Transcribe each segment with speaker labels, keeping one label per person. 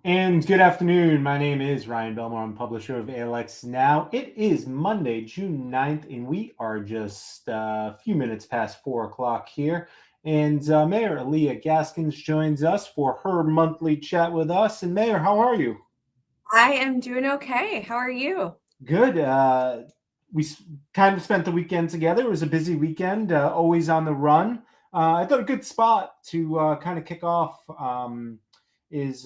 Speaker 1: And good afternoon. My name is Ryan Belmore. I'm publisher of ALXnow. It is Monday, June 9th, and we are just a few minutes past 4 o'clock here. And Mayor Alyia Gaskins joins us for her monthly chat with us. And Mayor, how are you?
Speaker 2: I am doing okay. How are you?
Speaker 1: Good. Kind of spent the weekend together. It was a busy weekend, always on the run. I thought a good spot to kind of kick off is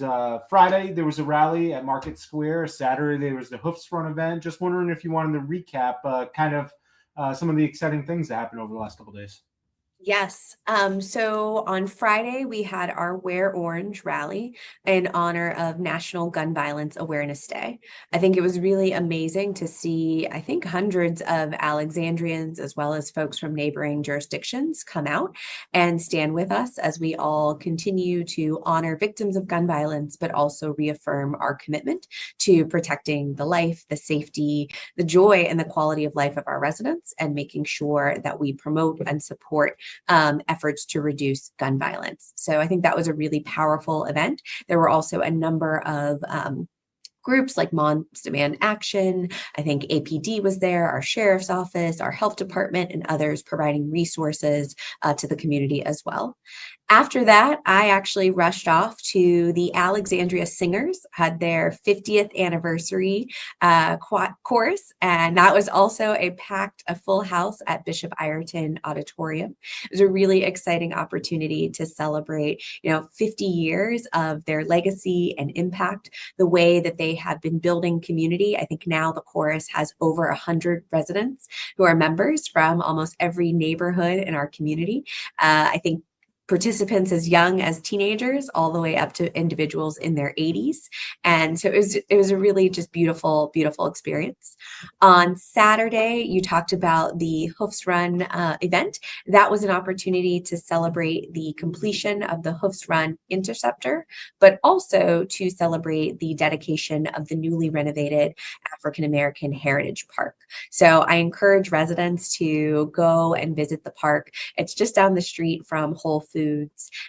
Speaker 1: Friday. There was a rally at Market Square. Saturday, there was the Hoofs Run event. Just wondering if you wanted to recap some of the exciting things that happened over the last couple of days.
Speaker 2: Yes. So on Friday, we had our Wear Orange rally in honor of National Gun Violence Awareness Day. I think it was really amazing to see, I think, hundreds of Alexandrians as well as folks from neighboring jurisdictions come out and stand with us as we all continue to honor victims of gun violence, but also reaffirm our commitment to protecting the life, the safety, the joy, and the quality of life of our residents, and making sure that we promote and support efforts to reduce gun violence. So I think that was a really powerful event. There were also a number of groups like Moms Demand Action. I think APD was there, our sheriff's office, our health department, and others providing resources to the community as well. After that, I actually rushed off to the Alexandria Singers, had their 50th anniversary chorus, and that was also a full house at Bishop Ireton Auditorium. It was a really exciting opportunity to celebrate, 50 years of their legacy and impact, the way that they have been building community. I think now the chorus has over 100 residents who are members from almost every neighborhood in our community. I think participants as young as teenagers all the way up to individuals in their 80s. And so it was a really just beautiful experience. On Saturday, you talked about the Hoofs Run event. That was an opportunity to celebrate the completion of the Hoofs Run Interceptor, but also to celebrate the dedication of the newly renovated African American Heritage Park. So I encourage residents to go and visit the park. It's just down the street from Whole Foods,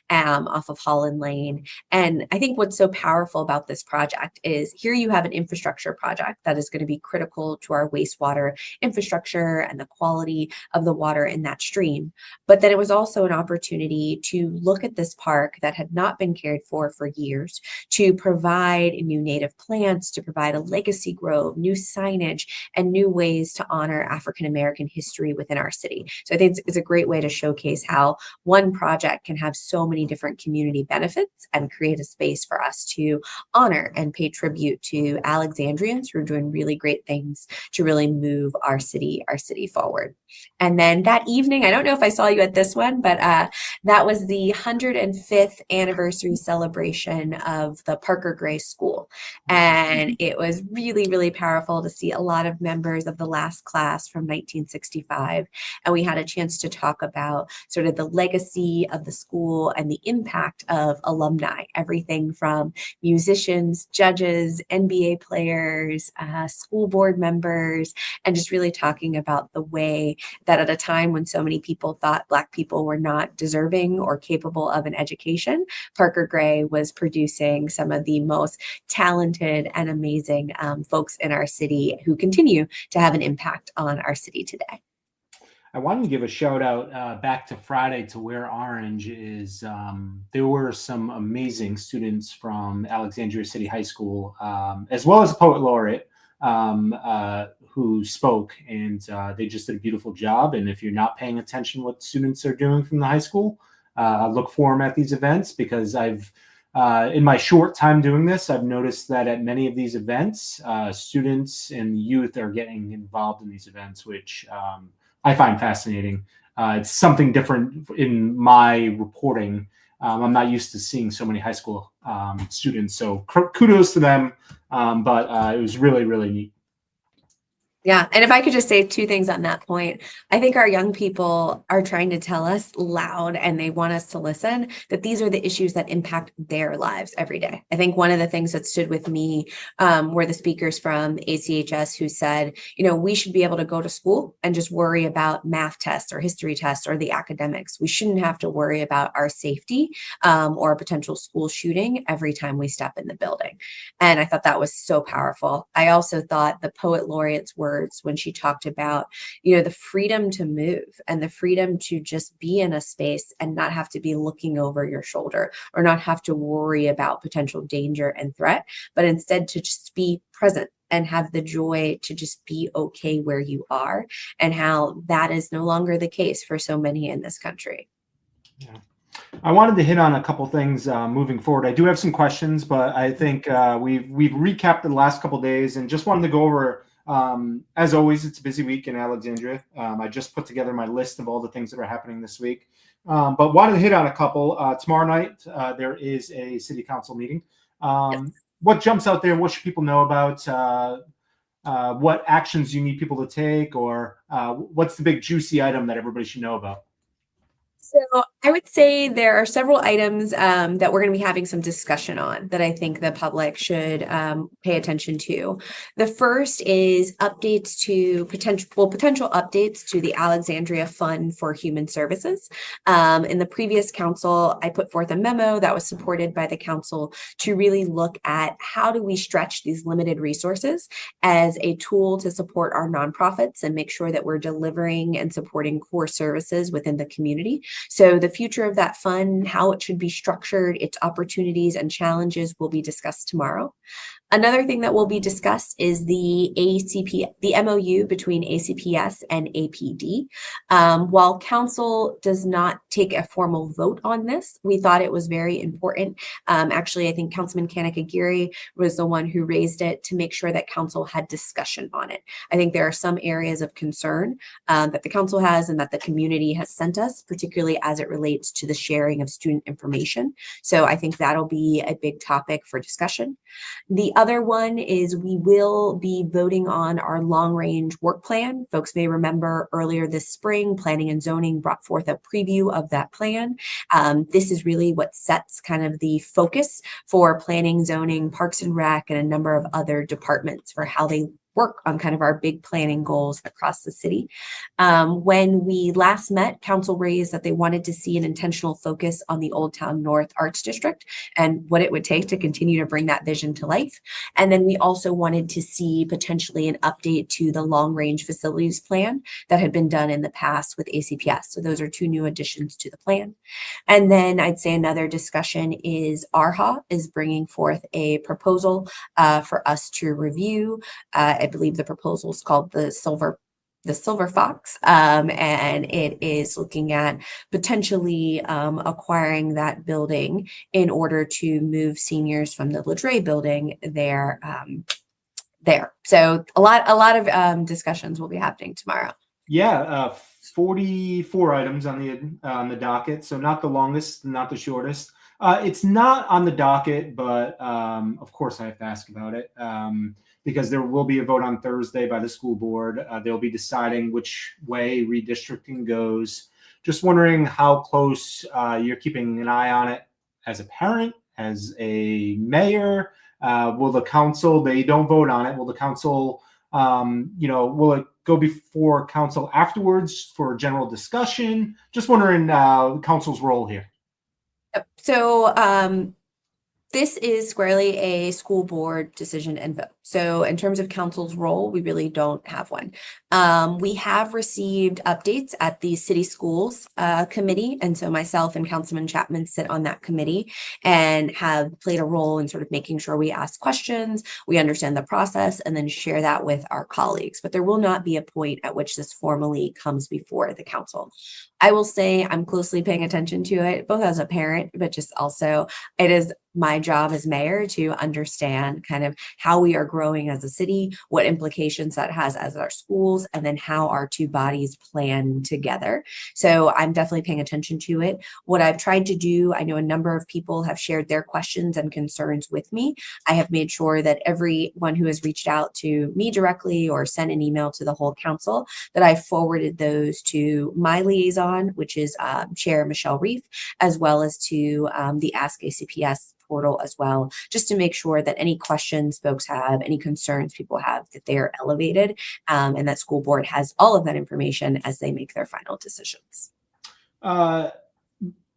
Speaker 2: off of Holland Lane. And I think what's so powerful about this project is here you have an infrastructure project that is going to be critical to our wastewater infrastructure and the quality of the water in that stream. But then it was also an opportunity to look at this park that had not been cared for years, to provide new native plants, to provide a legacy grove, new signage, and new ways to honor African American history within our city. So I think it's a great way to showcase how one project can have so many different community benefits and create a space for us to honor and pay tribute to Alexandrians who are doing really great things to really move our city forward. And then that evening, I don't know if I saw you at this one, but that was the 105th anniversary celebration of the Parker Gray School. And it was really powerful to see a lot of members of the last class from 1965. And we had a chance to talk about sort of the legacy of the school and the impact of alumni, everything from musicians, judges, NBA players, school board members, and just really talking about the way that at a time when so many people thought Black people were not deserving or capable of an education, Parker Gray was producing some of the most talented and amazing folks in our city who continue to have an impact on our city today.
Speaker 1: I wanted to give a shout out back to Friday to Wear Orange. There were some amazing students from Alexandria City High School, as well as a poet laureate, who spoke, and they just did a beautiful job. And if you're not paying attention what students are doing from the high school, look for them at these events, because in my short time doing this, I've noticed that at many of these events, students and youth are getting involved in these events, which I find fascinating. It's something different in my reporting. I'm not used to seeing so many high school students, so kudos to them. But it was really neat.
Speaker 2: Yeah. And if I could just say two things on that point, I think our young people are trying to tell us loud and they want us to listen that these are the issues that impact their lives every day. I think one of the things that stood with me were the speakers from ACHS who said, we should be able to go to school and just worry about math tests or history tests or the academics. We shouldn't have to worry about our safety or a potential school shooting every time we step in the building. And I thought that was so powerful. I also thought the poet laureate's words when she talked about, the freedom to move and the freedom to just be in a space and not have to be looking over your shoulder or not have to worry about potential danger and threat, but instead to just be present and have the joy to just be okay where you are, and how that is no longer the case for so many in this country.
Speaker 1: Yeah. I wanted to hit on a couple things moving forward. I do have some questions, but I think we've recapped the last couple days and just wanted to go over. As always, it's a busy week in Alexandria. I just put together my list of all the things that are happening this week, but wanted to hit on a couple. Tomorrow night there is a city council meeting.
Speaker 2: Yes.
Speaker 1: What jumps out there? What should people know about? What actions you need people to take, or what's the big juicy item that everybody should know about?
Speaker 2: So I would say there are several items that we're going to be having some discussion on that I think the public should pay attention to. The first is updates to potential updates to the Alexandria Fund for Human Services. In the previous council, I put forth a memo that was supported by the council to really look at how do we stretch these limited resources as a tool to support our nonprofits and make sure that we're delivering and supporting core services within the community. So the future of that fund, how it should be structured, its opportunities and challenges will be discussed tomorrow. Another thing that will be discussed is the MOU between ACPS and APD. While council does not take a formal vote on this, we thought it was very important. Actually, I think Councilman Kanakagiri was the one who raised it to make sure that council had discussion on it. I think there are some areas of concern that the council has and that the community has sent us, particularly as it relates to the sharing of student information. So I think that'll be a big topic for discussion. The other one is we will be voting on our long range work plan. Folks may remember earlier this spring, Planning and Zoning brought forth a preview of that plan. This is really what sets kind of the focus for planning, zoning, parks and rec, and a number of other departments for how they work on kind of our big planning goals across the city. When we last met, council raised that they wanted to see an intentional focus on the Old Town North Arts District and what it would take to continue to bring that vision to life. And then we also wanted to see potentially an update to the long range facilities plan that had been done in the past with ACPS. So those are two new additions to the plan. And then I'd say another discussion is ARHA is bringing forth a proposal for us to review. I believe the proposal is called the Silver Fox, and it is looking at potentially acquiring that building in order to move seniors from the Ladre building there. So a lot of discussions will be happening tomorrow.
Speaker 1: Yeah, 44 items on the docket, so not the longest, not the shortest. It's not on the docket, but of course I have to ask about it because there will be a vote on Thursday by the school board. They'll be deciding which way redistricting goes. Just wondering how close you're keeping an eye on it as a parent, as a mayor. Will the council? They don't vote on it. Will the council? Will it go before council afterwards for general discussion? Just wondering council's role here.
Speaker 2: So this is squarely a school board decision and vote. So in terms of council's role, we really don't have one. We have received updates at the city schools committee. And so myself and Councilman Chapman sit on that committee and have played a role in sort of making sure we ask questions, we understand the process, and then share that with our colleagues. But there will not be a point at which this formally comes before the council. I will say I'm closely paying attention to it, both as a parent, but just also it is my job as mayor to understand kind of how we are growing as a city, what implications that has as our schools, and then how our two bodies plan together. So I'm definitely paying attention to it. What I've tried to do, I know a number of people have shared their questions and concerns with me. I have made sure that everyone who has reached out to me directly or sent an email to the whole council, that I forwarded those to my liaison, which is Chair Michelle Reif, as well as to the Ask ACPS portal as well, just to make sure that any questions folks have, any concerns people have, that they are elevated, and that school board has all of that information as they make their final decisions.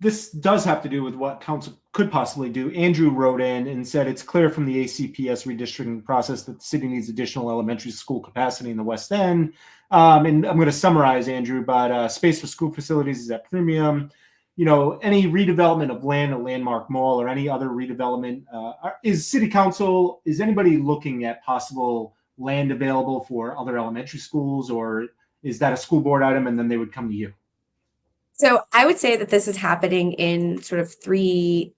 Speaker 1: This does have to do with what council could possibly do. Andrew wrote in and said it's clear from the ACPS redistricting process that the city needs additional elementary school capacity in the West End. And I'm going to summarize, Andrew, but space for school facilities is at premium. Any redevelopment of land, a landmark mall, or any other redevelopment, is anybody looking at possible land available for other elementary schools, or is that a school board item and then they would come to you?
Speaker 2: So I would say that this is happening in sort of three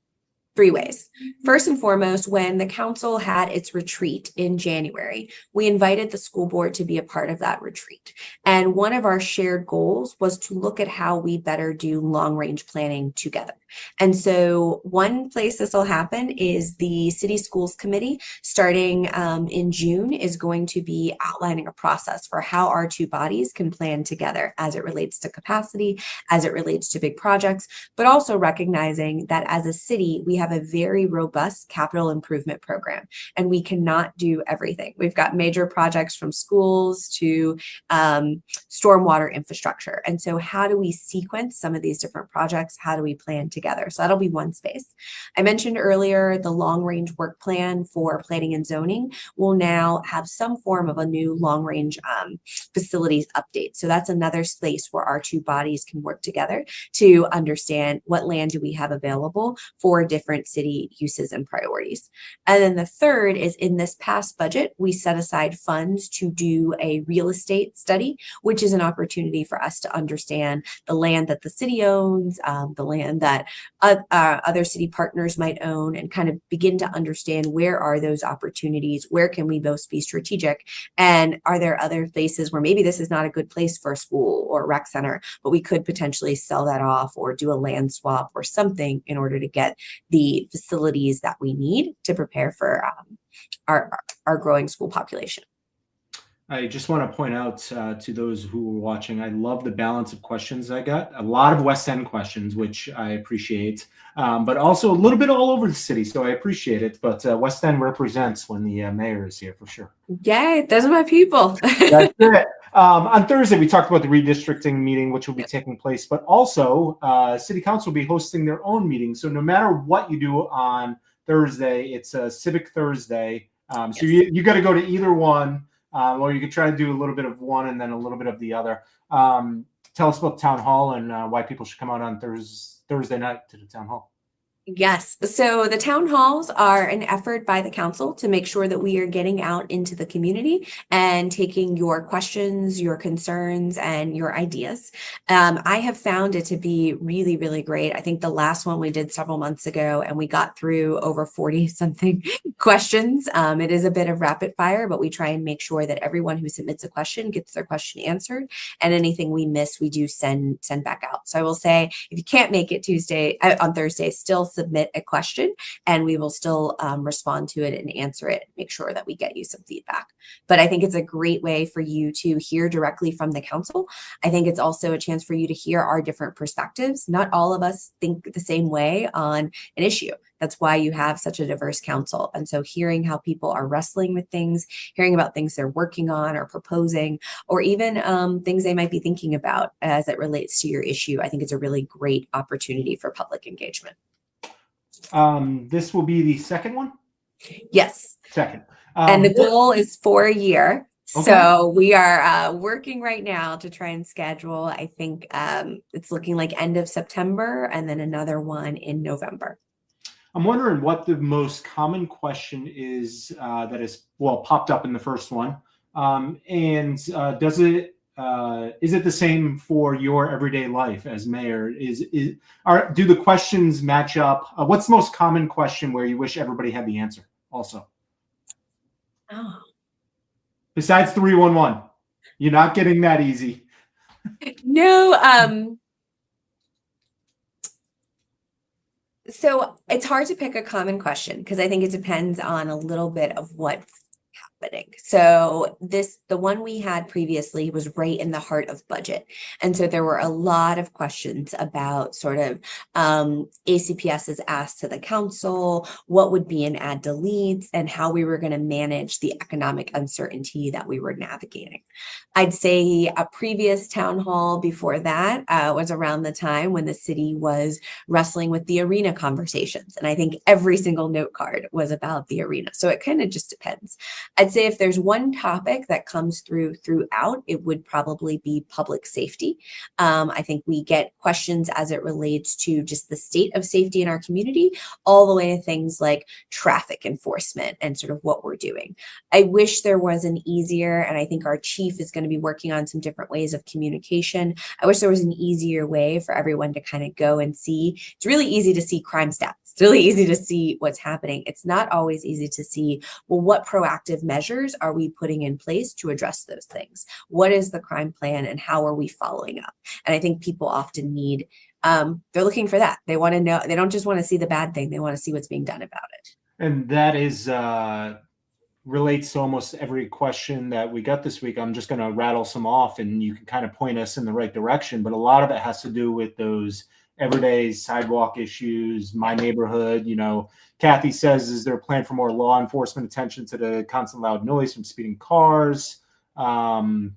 Speaker 2: ways. First and foremost, when the council had its retreat in January, we invited the school board to be a part of that retreat. And one of our shared goals was to look at how we better do long range planning together. And so one place this will happen is the City Schools Committee, starting in June, is going to be outlining a process for how our two bodies can plan together as it relates to capacity, as it relates to big projects, but also recognizing that as a city, we have a very robust capital improvement program, and we cannot do everything. We've got major projects from schools to stormwater infrastructure. And so how do we sequence some of these different projects? How do we plan together? So that'll be one space. I mentioned earlier the long range work plan for planning and zoning will now have some form of a new long range facilities update. So that's another space where our two bodies can work together to understand what land do we have available for different city uses and priorities. And then the third is, in this past budget, we set aside funds to do a real estate study, which is an opportunity for us to understand the land that the city owns, the land that other city partners might own, and kind of begin to understand where are those opportunities, where can we both be strategic, and are there other places where maybe this is not a good place for a school or rec center, but we could potentially sell that off or do a land swap or something in order to get the facilities that we need to prepare for our growing school population.
Speaker 1: I just want to point out to those who are watching, I love the balance of questions I got. A lot of West End questions, which I appreciate, but also a little bit all over the city, so I appreciate it. But West End represents when the mayor is here, for sure.
Speaker 2: Yay, those are my people.
Speaker 1: That's it. On Thursday, we talked about the redistricting meeting, which will be taking place, but also City Council will be hosting their own meeting. So no matter what you do on Thursday, it's a Civic Thursday. So you got to go to either one. Or you could try to do a little bit of one and then a little bit of the other. Tell us about town hall and why people should come out on Thursday night to the town hall.
Speaker 2: Yes. So the town halls are an effort by the council to make sure that we are getting out into the community and taking your questions, your concerns, and your ideas. I have found it to be really, really great. I think the last one we did several months ago, and we got through over 40 something questions. It is a bit of rapid fire, but we try and make sure that everyone who submits a question gets their question answered, and anything we miss, we do send back out. So I will say, if you can't make it on Thursday, still submit a question and we will still respond to it and answer it, make sure that we get you some feedback. But I think it's a great way for you to hear directly from the council. I think it's also a chance for you to hear our different perspectives. Not all of us think the same way on an issue. That's why you have such a diverse council. And so hearing how people are wrestling with things, hearing about things they're working on or proposing, or even things they might be thinking about as it relates to your issue, I think it's a really great opportunity for public engagement.
Speaker 1: This will be the second one?
Speaker 2: Yes.
Speaker 1: Second.
Speaker 2: And the goal is for a year.
Speaker 1: Okay.
Speaker 2: So we are working right now to try and schedule. I think it's looking like end of September and then another one in November.
Speaker 1: I'm wondering what the most common question is that is, popped up in the first one. And does it is it the same for your everyday life as mayor? Do the questions match up? What's the most common question where you wish everybody had the answer also?
Speaker 2: Oh.
Speaker 1: Besides 311, you're not getting that easy.
Speaker 2: No, so it's hard to pick a common question because I think it depends on a little bit of what's happening. So the one we had previously was right in the heart of budget. And so there were a lot of questions about sort of ACPS's ask to the council, what would be an add deletes, and how we were going to manage the economic uncertainty that we were navigating. I'd say a previous town hall before that was around the time when the city was wrestling with the arena conversations. And I think every single note card was about the arena. So it kind of just depends. I'd say if there's one topic that comes throughout, it would probably be public safety. I think we get questions as it relates to just the state of safety in our community, all the way to things like traffic enforcement and sort of what we're doing. I wish there was an easier, and I think our chief is going to be working on some different ways of communication. I wish there was an easier way for everyone to kind of go and see. It's really easy to see crime stats. It's really easy to see what's happening. It's not always easy to see, well, what proactive measures are we putting in place to address those things? What is the crime plan and how are we following up? And I think people often need, they're looking for that. They want to know, they don't just want to see the bad thing. They want to see what's being done about it.
Speaker 1: And that is, relates to almost every question that we got this week. I'm just going to rattle some off and you can kind of point us in the right direction. But a lot of it has to do with those everyday sidewalk issues, my neighborhood. Kathy says, is there a plan for more law enforcement attention to the constant loud noise from speeding cars? It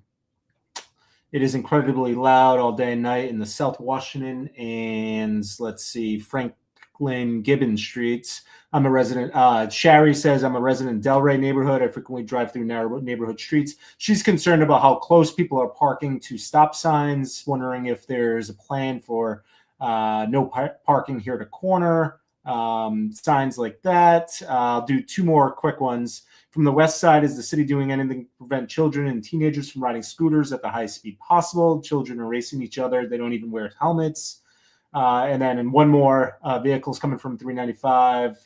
Speaker 1: is incredibly loud all day and night in the South Washington and let's see, Franklin Gibbon streets. I'm a resident. Shari says, I'm a resident in Delray neighborhood. I frequently drive through narrow neighborhood streets. She's concerned about how close people are parking to stop signs, wondering if there's a plan for no parking here to corner, signs like that. I'll do two more quick ones. From the west side, is the city doing anything to prevent children and teenagers from riding scooters at the highest speed possible? Children are racing each other. They don't even wear helmets. And then in one more, vehicles coming from 395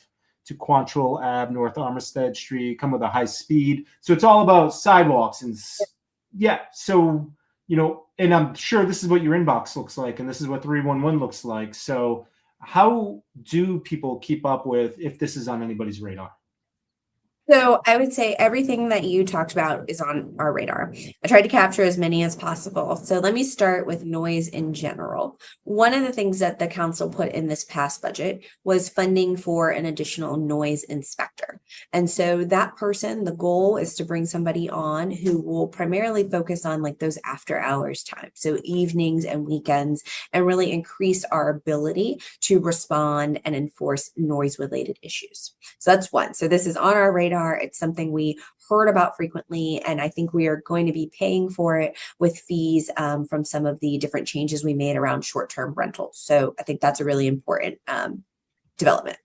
Speaker 1: to Quantrill Ave, North Armistead Street, come with a high speed. So it's all about sidewalks. And yeah, so, and I'm sure this is what your inbox looks like, and this is what 311 looks like. So how do people keep up with if this is on anybody's radar?
Speaker 2: So I would say everything that you talked about is on our radar. I tried to capture as many as possible. So let me start with noise in general. One of the things that the council put in this past budget was funding for an additional noise inspector. And so that person, the goal is to bring somebody on who will primarily focus on like those after hours time. So evenings and weekends, and really increase our ability to respond and enforce noise related issues. So that's one. So this is on our radar. It's something we heard about frequently, and I think we are going to be paying for it with fees from some of the different changes we made around short-term rentals. So I think that's a really important development.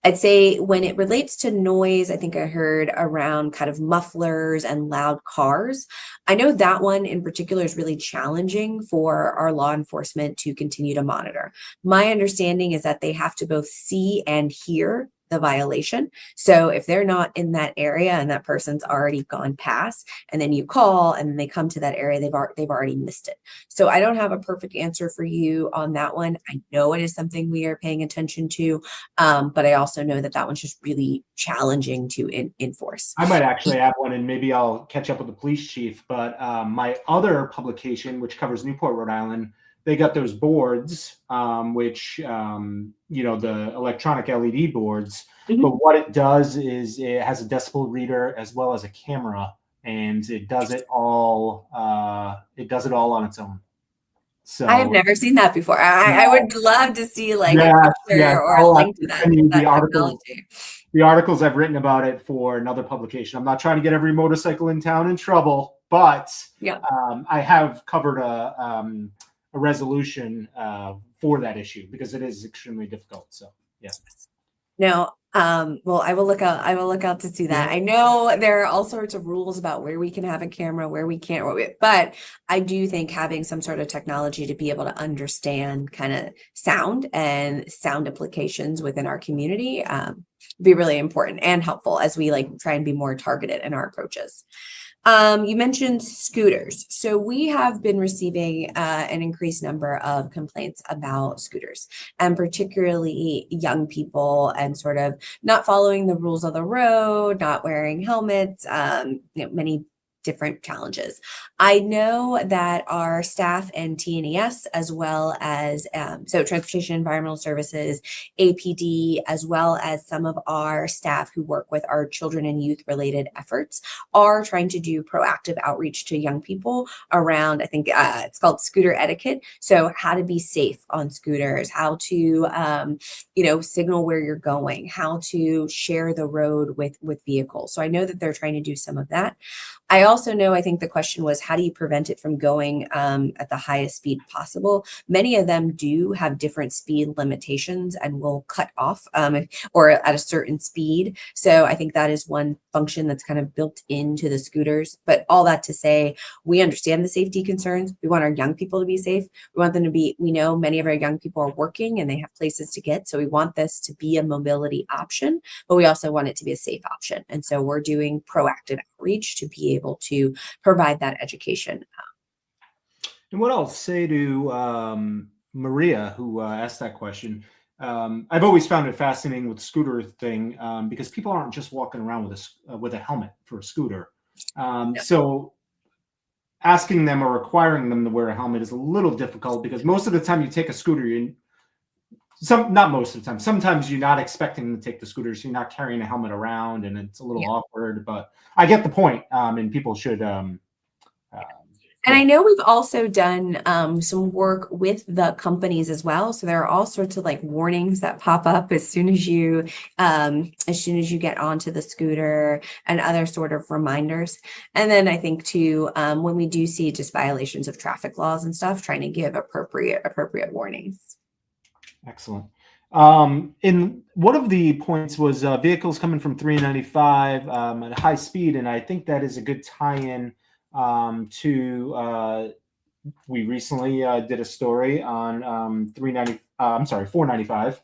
Speaker 2: I'd say when it relates to noise, I think I heard around kind of mufflers and loud cars. I know that one in particular is really challenging for our law enforcement to continue to monitor. My understanding is that they have to both see and hear the violation. So if they're not in that area and that person's already gone past, and then you call and they come to that area, they've already missed it. So I don't have a perfect answer for you on that one. I know it is something we are paying attention to, but I also know that one's just really challenging to enforce.
Speaker 1: I might actually have one, and maybe I'll catch up with the police chief. But my other publication, which covers Newport, Rhode Island, they got those boards, which, the electronic LED boards. Mm-hmm. But what it does is it has a decibel reader as well as a camera, and it does it all. On its own. So
Speaker 2: I have never seen that before. I would love to see a picture or a link to that technology.
Speaker 1: The articles I've written about it for another publication. I'm not trying to get every motorcycle in town in trouble, but I have covered a resolution for that issue because it is extremely difficult. So, yeah.
Speaker 2: Now, Well, I will look out. I will look out to see that.
Speaker 1: Yeah.
Speaker 2: I know there are all sorts of rules about where we can have a camera, where we can't, but I do think having some sort of technology to be able to understand kind of sound and sound implications within our community, be really important and helpful as we like try and be more targeted in our approaches. You mentioned scooters. So we have been receiving an increased number of complaints about scooters, and particularly young people and sort of not following the rules of the road, not wearing helmets, many different challenges. I know that our staff and TNES, as well as so Transportation Environmental Services, APD, as well as some of our staff who work with our children and youth related efforts, are trying to do proactive outreach to young people around, I think it's called scooter etiquette. So how to be safe on scooters, how to, signal where you're going, how to share the road with vehicles. So I know that they're trying to do some of that. I also know, I think the question was, how do you prevent it from going at the highest speed possible? Many of them do have different speed limitations and will cut off or at a certain speed. So I think that is one function that's kind of built into the scooters. But all that to say, we understand the safety concerns. We want our young people to be safe. We want them to be, we know many of our young people are working and they have places to get. So we want this to be a mobility option, but we also want it to be a safe option. And so we're doing proactive outreach to be able to provide that education.
Speaker 1: And what I'll say to Maria, who asked that question, I've always found it fascinating with the scooter thing because people aren't just walking around with a helmet for a scooter. So asking them or requiring them to wear a helmet is a little difficult because most of the time you take a scooter, not most of the time. Sometimes you're not expecting them to take the scooter, so you're not carrying a helmet around, and it's a little awkward. But I get the point, and people should.
Speaker 2: And I know we've also done some work with the companies as well. So there are all sorts of like warnings that pop up as soon as you get onto the scooter and other sort of reminders. And then I think too, when we do see just violations of traffic laws and stuff, trying to give appropriate warnings.
Speaker 1: Excellent. In one of the points was vehicles coming from 395 at high speed, and I think that is a good tie-in to we recently did a story on 495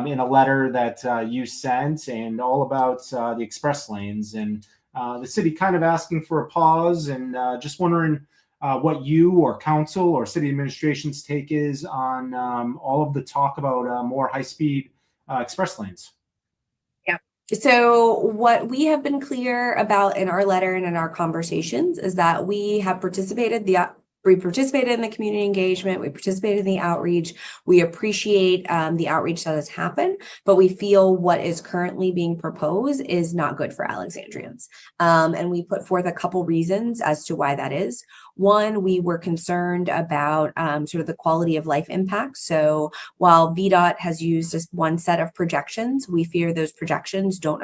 Speaker 1: in a letter that you sent, and all about the express lanes, and the city kind of asking for a pause, and just wondering what you or council or city administration's take is on all of the talk about more high-speed express lanes.
Speaker 2: So what we have been clear about in our letter and in our conversations is that we have participated in the community engagement. We participated in the outreach. We appreciate the outreach that has happened, but we feel what is currently being proposed is not good for Alexandrians. And we put forth a couple reasons as to why that is. One, we were concerned about sort of the quality of life impacts. So while VDOT has used just one set of projections, we fear those projections don't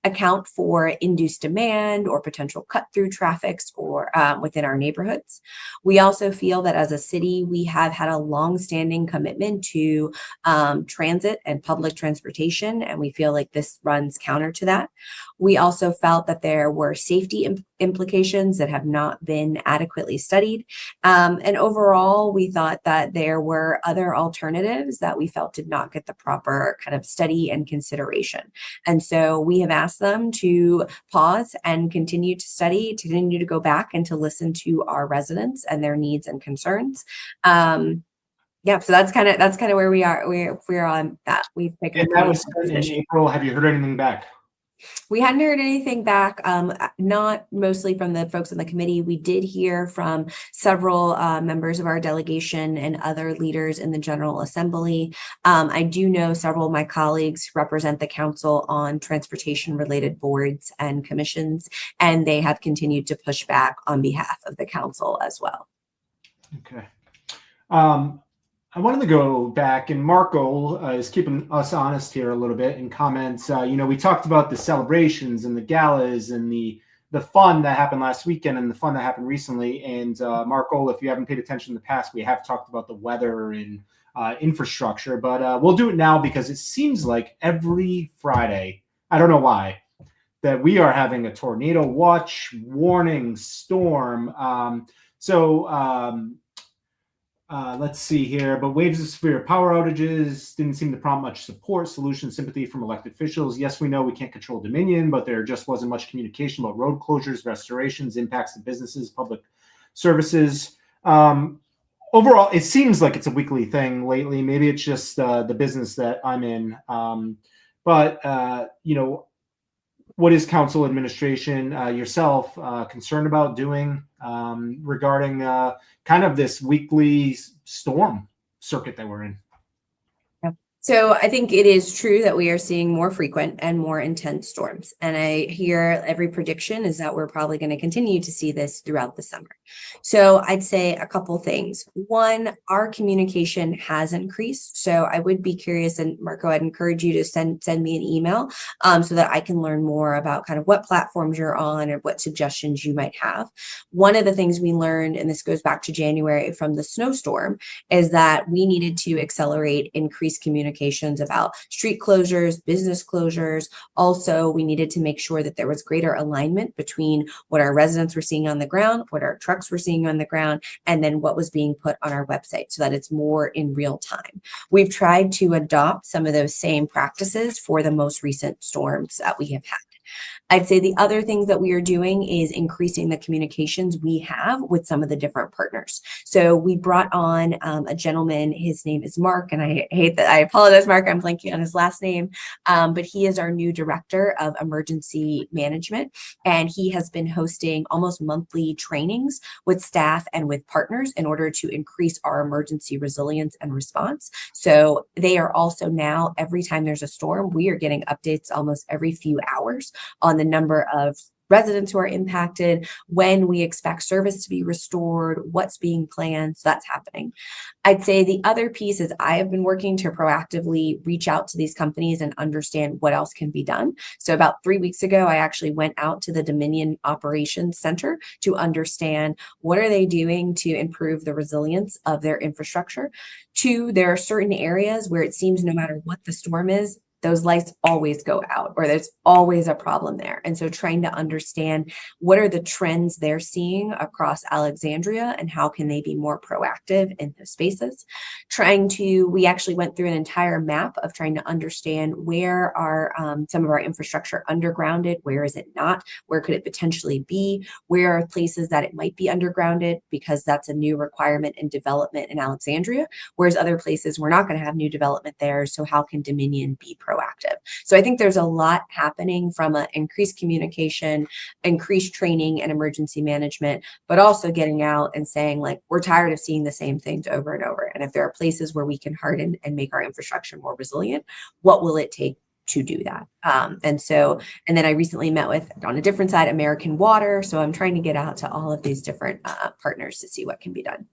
Speaker 2: account for induced demand or potential cut-through traffics or within our neighborhoods. We also feel that as a city, we have had a long-standing commitment to transit and public transportation, and we feel like this runs counter to that. We also felt that there were safety implications that have not been adequately studied. And overall, we thought that there were other alternatives that we felt did not get the proper kind of study and consideration. And so we have asked them to pause and continue to study, to continue to go back and to listen to our residents and their needs and concerns. So that's kind of where we are. We're on that. We've taken.
Speaker 1: And that was in April. Have you heard anything back?
Speaker 2: We hadn't heard anything back, not mostly from the folks on the committee. We did hear from several members of our delegation and other leaders in the General Assembly. I do know several of my colleagues represent the council on transportation-related boards and commissions, and they have continued to push back on behalf of the council as well.
Speaker 1: Okay. I wanted to go back, and Marco is keeping us honest here a little bit in comments. We talked about the celebrations and the galas and the fun that happened last weekend and the fun that happened recently. And Marco, if you haven't paid attention in the past, we have talked about the weather and infrastructure. But we'll do it now because it seems like every Friday, I don't know why, that we are having a tornado watch warning storm. Let's see here. But waves of severe power outages didn't seem to prompt much support, solution, sympathy from elected officials. Yes, we know we can't control Dominion, but there just wasn't much communication about road closures, restorations, impacts to businesses, public services. Overall, it seems like it's a weekly thing lately. Maybe it's just the business that I'm in. What is council administration yourself concerned about doing regarding kind of this weekly storm circuit that we're in?
Speaker 2: So I think it is true that we are seeing more frequent and more intense storms. And I hear every prediction is that we're probably going to continue to see this throughout the summer. So I'd say a couple things. One, our communication has increased. So I would be curious, and Marco, I'd encourage you to send me an email so that I can learn more about kind of what platforms you're on and what suggestions you might have. One of the things we learned, and this goes back to January from the snowstorm, is that we needed to accelerate increased communications about street closures, business closures. Also, we needed to make sure that there was greater alignment between what our residents were seeing on the ground, what our trucks were seeing on the ground, and then what was being put on our website so that it's more in real time. We've tried to adopt some of those same practices for the most recent storms that we have had. I'd say the other thing that we are doing is increasing the communications we have with some of the different partners. So we brought on a gentleman, his name is Mark, and I hate that, I apologize, Mark, I'm blanking on his last name, but he is our new director of emergency management, and he has been hosting almost monthly trainings with staff and with partners in order to increase our emergency resilience and response. So they are also now, every time there's a storm, we are getting updates almost every few hours on the number of residents who are impacted, when we expect service to be restored, what's being planned. So that's happening. I'd say the other piece is I have been working to proactively reach out to these companies and understand what else can be done. So about 3 weeks ago, I actually went out to the Dominion Operations Center to understand what are they doing to improve the resilience of their infrastructure. Two, there are certain areas where it seems no matter what the storm is, those lights always go out, or there's always a problem there. And so trying to understand what are the trends they're seeing across Alexandria and how can they be more proactive in those spaces. We actually went through an entire map of trying to understand where are some of our infrastructure undergrounded, where is it not, where could it potentially be, where are places that it might be undergrounded because that's a new requirement in development in Alexandria, whereas other places we're not going to have new development there. So how can Dominion be proactive? So I think there's a lot happening from an increased communication, increased training and emergency management, but also getting out and saying, like, we're tired of seeing the same things over and over. And if there are places where we can harden and make our infrastructure more resilient, what will it take to do that? And then I recently met with, on a different side, American Water. So I'm trying to get out to all of these different partners to see what can be done.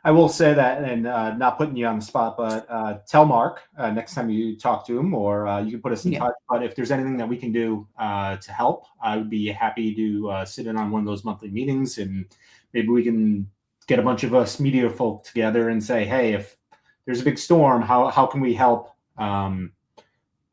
Speaker 1: I will say that, and not putting you on the spot, but tell Mark next time you talk to him, or you can put us in touch. But if there's anything that we can do to help, I would be happy to sit in on one of those monthly meetings, and maybe we can get a bunch of us media folk together and say, hey, if there's a big storm, how can we help? How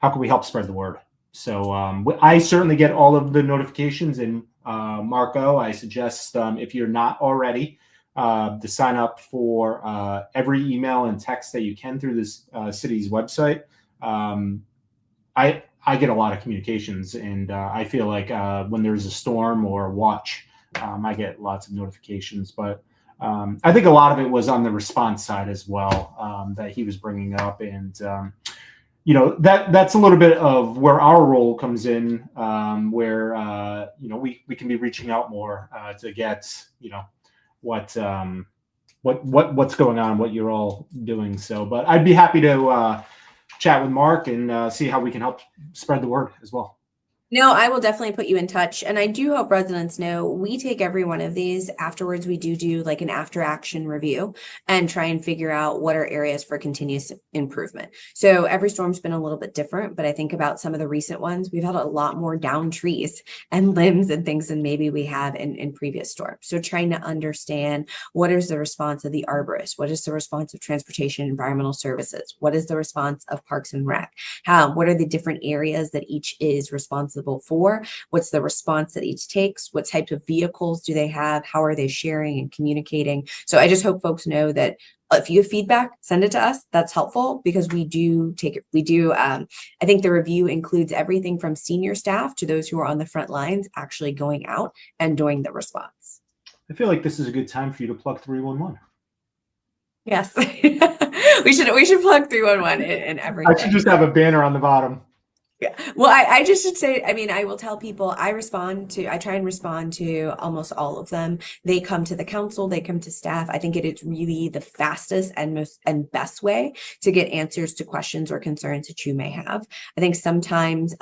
Speaker 1: can we help spread the word? So I certainly get all of the notifications, and Marco, I suggest if you're not already, to sign up for every email and text that you can through this city's website. I get a lot of communications, and I feel like when there's a storm or a watch, I get lots of notifications. But I think a lot of it was on the response side as well that he was bringing up, and that's a little bit of where our role comes in, where we can be reaching out more to get what's going on, what you're all doing. So, but I'd be happy to chat with Mark and see how we can help spread the word as well.
Speaker 2: No, I will definitely put you in touch. And I do hope residents know we take every one of these. Afterwards, we do like an after action review and try and figure out what are areas for continuous improvement. So every storm's been a little bit different, but I think about some of the recent ones, we've had a lot more down trees and limbs and things than maybe we have in previous storms. So trying to understand what is the response of the arborist? What is the response of transportation and environmental services? What is the response of parks and rec? What are the different areas that each is responsible for? What's the response that each takes? What types of vehicles do they have? How are they sharing and communicating? So I just hope folks know that if you have feedback, send it to us. That's helpful because we do take it. I think the review includes everything from senior staff to those who are on the front lines actually going out and doing the response.
Speaker 1: I feel like this is a good time for you to plug 311.
Speaker 2: Yes. we should plug 311 in everything.
Speaker 1: I should just have a banner on the bottom.
Speaker 2: Yeah. Well, I just should say, I mean, I will tell people I try and respond to almost all of them. They come to the council, they come to staff. I think it is really the fastest and most and best way to get answers to questions or concerns that you may have. I think sometimes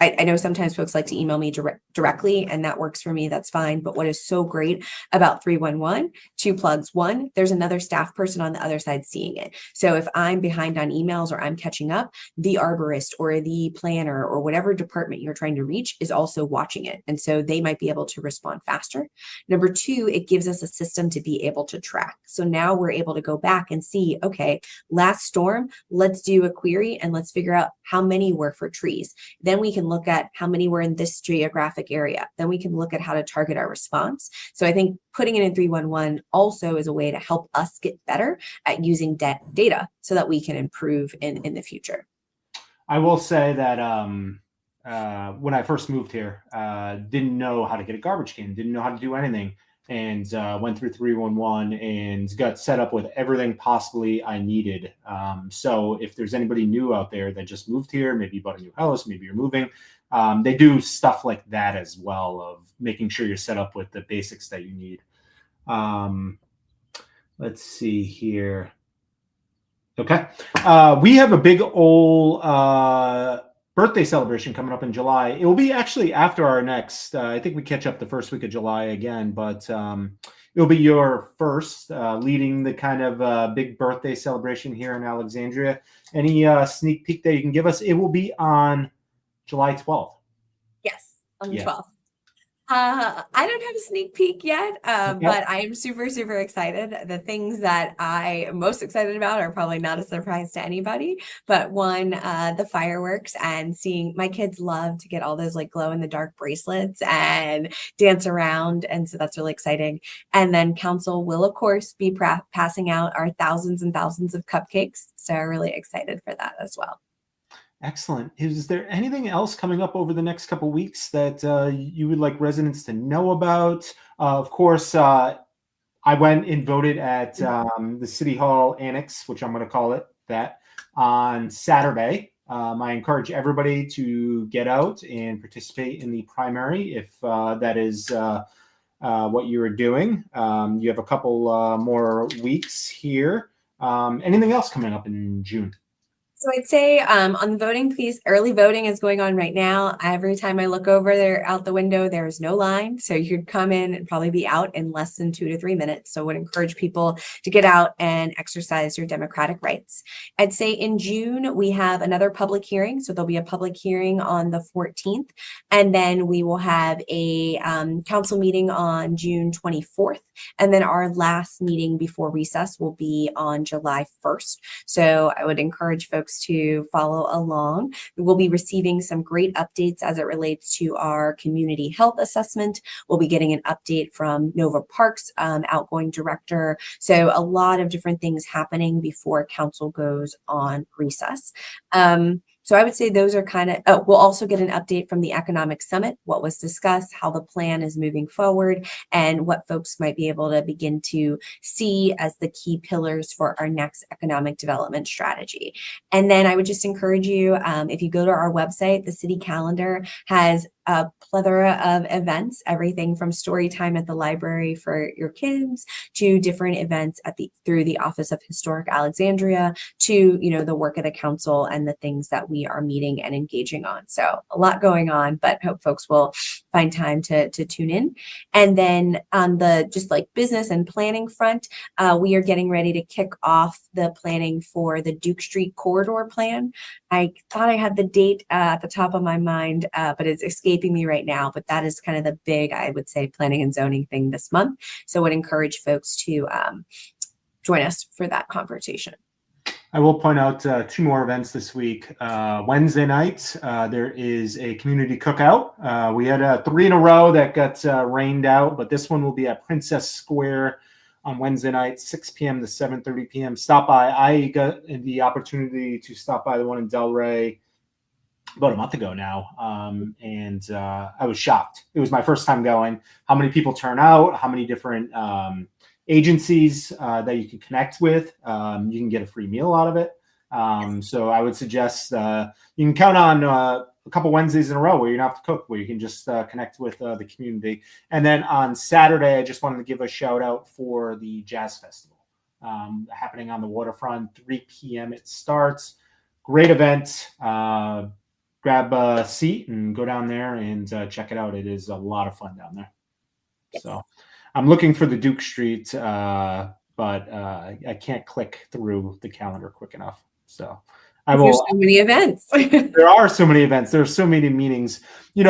Speaker 2: I know sometimes folks like to email me directly, and that works for me. That's fine. But what is so great about 311, two plugs. One, there's another staff person on the other side seeing it. So if I'm behind on emails or I'm catching up, the arborist or the planner or whatever department you're trying to reach is also watching it. And so they might be able to respond faster. Number two, it gives us a system to be able to track. So now we're able to go back and see, okay, last storm, let's do a query and let's figure out how many were for trees. Then we can look at how many were in this geographic area. Then we can look at how to target our response. So I think putting it in 311 also is a way to help us get better at using data so that we can improve in the future.
Speaker 1: I will say that when I first moved here, didn't know how to get a garbage can, didn't know how to do anything, and went through 311 and got set up with everything possibly I needed. So if there's anybody new out there that just moved here, maybe you bought a new house, maybe you're moving, they do stuff like that as well, of making sure you're set up with the basics that you need. Let's see here. Okay. We have a big old birthday celebration coming up in July. It will be actually after our next, I think we catch up the first week of July again, but it'll be your first leading the kind of big birthday celebration here in Alexandria. Any sneak peek that you can give us? It will be on July 12th.
Speaker 2: Yes, on the 12th. I don't have a sneak peek yet, but I am super, super excited. The things that I am most excited about are probably not a surprise to anybody, but one, the fireworks and seeing my kids love to get all those like glow in the dark bracelets and dance around. And so that's really exciting. And then council will, of course, be passing out our thousands and thousands of cupcakes. So I'm really excited for that as well.
Speaker 1: Excellent. Is there anything else coming up over the next couple of weeks that you would like residents to know about? Of course, I went and voted at the City Hall Annex, which I'm going to call it that, on Saturday. I encourage everybody to get out and participate in the primary if that is what you are doing. You have a couple more weeks here. Anything else coming up in June?
Speaker 2: So I'd say on the voting piece, early voting is going on right now. Every time I look over there out the window, there is no line. So you could come in and probably be out in less than 2 to 3 minutes. So I would encourage people to get out and exercise your democratic rights. I'd say in June, we have another public hearing. So there'll be a public hearing on the 14th. And then we will have a council meeting on June 24th. And then our last meeting before recess will be on July 1st. So I would encourage folks to follow along. We'll be receiving some great updates as it relates to our community health assessment. We'll be getting an update from Nova Parks outgoing director. So a lot of different things happening before council goes on recess. So I would say those are kind of, we'll also get an update from the Economic Summit, what was discussed, how the plan is moving forward, and what folks might be able to begin to see as the key pillars for our next economic development strategy. And then I would just encourage you, if you go to our website, the city calendar has a plethora of events, everything from story time at the library for your kids to different events through the Office of Historic Alexandria to, the work of the council and the things that we are meeting and engaging on. So a lot going on, but hope folks will find time to tune in. And then on the just like business and planning front, we are getting ready to kick off the planning for the Duke Street corridor plan. I thought I had the date at the top of my mind, but it's escaping me right now. But that is kind of the big, I would say, planning and zoning thing this month. So I would encourage folks to join us for that conversation.
Speaker 1: I will point out 2 more events this week. Wednesday night, there is a community cookout. We had 3 in a row that got rained out, but this one will be at Princess Square on Wednesday night, 6 p.m. to 7:30 p.m. Stop by. I got the opportunity to stop by the one in Delray about a month ago now, and I was shocked. It was my first time going. How many people turn out, how many different agencies that you can connect with. You can get a free meal out of it. So I would suggest you can count on a couple Wednesdays in a row where you don't have to cook, where you can just connect with the community. And then on Saturday, I just wanted to give a shout out for the Jazz Festival happening on the waterfront, 3 p.m. it starts. Great event. Grab a seat and go down there and check it out. It is a lot of fun down there. Yes. So I'm looking for the Duke Street, but I can't click through the calendar quick enough. So
Speaker 2: there's so many events.
Speaker 1: There are so many events. There are so many meetings. You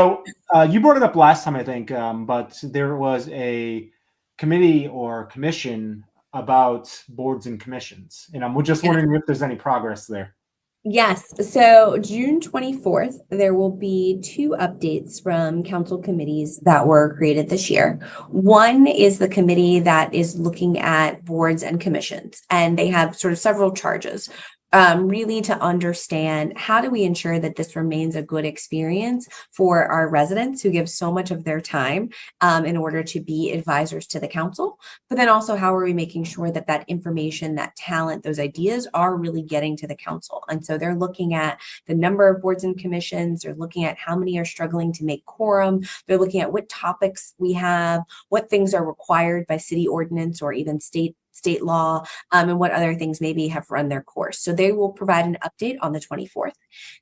Speaker 1: brought it up last time, I think, but there was a committee or commission about boards and commissions, and I'm just wondering if there's any progress there.
Speaker 2: Yes. So June 24th, there will be 2 updates from council committees that were created this year. One is the committee that is looking at boards and commissions, and they have sort of several charges. Really to understand how do we ensure that this remains a good experience for our residents who give so much of their time in order to be advisors to the council, but then also how are we making sure that that information, that talent, those ideas are really getting to the council. And so they're looking at the number of boards and commissions, they're looking at how many are struggling to make quorum, they're looking at what topics we have, what things are required by city ordinance or even state law, and what other things maybe have run their course. So they will provide an update on the 24th.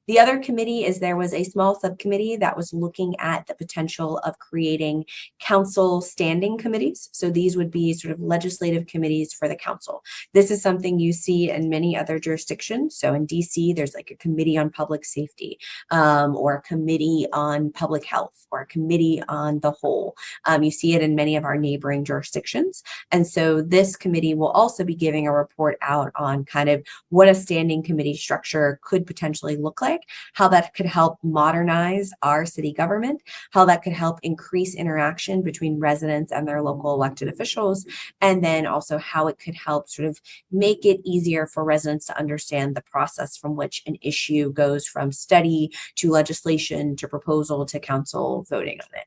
Speaker 2: The other committee is there was a small subcommittee that was looking at the potential of creating council standing committees. So these would be sort of legislative committees for the council. This is something you see in many other jurisdictions. So in DC, there's like a committee on public safety, or a committee on public health, or a committee on the whole. You see it in many of our neighboring jurisdictions. And so this committee will also be giving a report out on kind of what a standing committee structure could potentially look like, how that could help modernize our city government, how that could help increase interaction between residents and their local elected officials, and then also how it could help sort of make it easier for residents to understand the process from which an issue goes from study to legislation to proposal to council voting on it.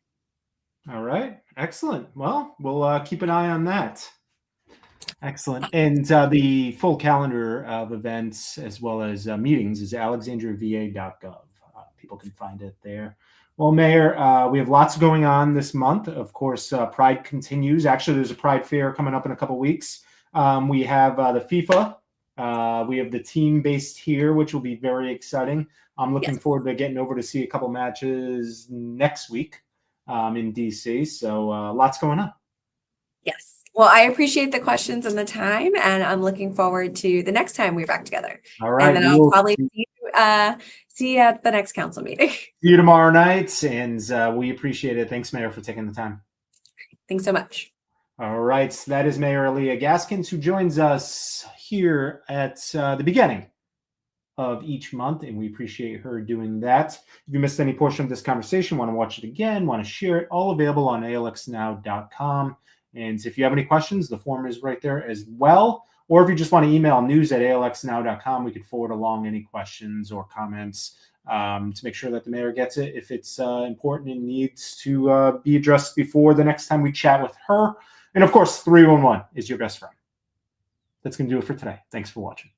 Speaker 1: All right. Excellent. Well, we'll keep an eye on that. Excellent. And the full calendar of events as well as meetings is alexandriava.gov. People can find it there. Well, Mayor, we have lots going on this month. Of course, Pride continues. Actually, there's a Pride Fair coming up in a couple weeks. We have the FIFA. We have the team based here, which will be very exciting. I'm looking forward to getting over to see a couple matches next week in DC. So lots going on. Yes.
Speaker 2: Well, I appreciate the questions and the time, and I'm looking forward to the next time we're back together.
Speaker 1: All right.
Speaker 2: And then I'll probably see you at the next council meeting.
Speaker 1: See you tomorrow night, and we appreciate it. Thanks, Mayor, for taking the time.
Speaker 2: Thanks so much.
Speaker 1: All right. So that is Mayor Alyia Gaskins, who joins us here at the beginning of each month, and we appreciate her doing that. If you missed any portion of this conversation, want to watch it again, want to share it, all available on ALXnow.com. And if you have any questions, the form is right there as well. Or if you just want to email news@alxnow.com, we could forward along any questions or comments to make sure that the mayor gets it if it's important and needs to be addressed before the next time we chat with her. And of course, 311 is your best friend. That's going to do it for today. Thanks for watching.